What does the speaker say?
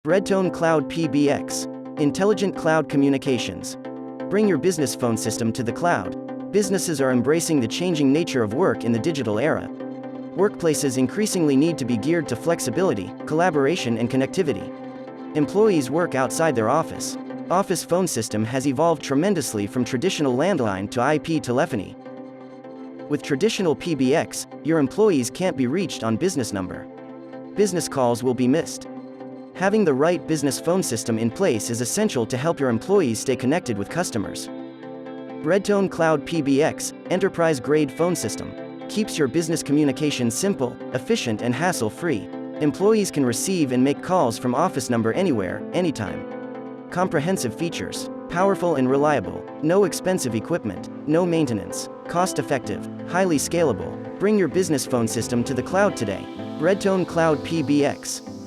REDtone Cloud PBX. Intelligent Cloud Communications. Bring your business phone system to the cloud. Businesses are embracing the changing nature of work in the digital era. Workplaces increasingly need to be geared to flexibility, collaboration, and connectivity. Employees work outside their office. Office phone system has evolved tremendously from traditional landline to IP telephony. With traditional PBX, your employees can't be reached on business number. Business calls will be missed. Having the right business phone system in place is essential to help your employees stay connected with customers. REDtone Cloud PBX, enterprise-grade phone system, keeps your business communication simple, efficient, and hassle-free. Employees can receive and make calls from office number anywhere, anytime. Comprehensive features, powerful and reliable, no expensive equipment, no maintenance, cost-effective, highly scalable. Bring your business phone system to the cloud today. REDtone Cloud PBX.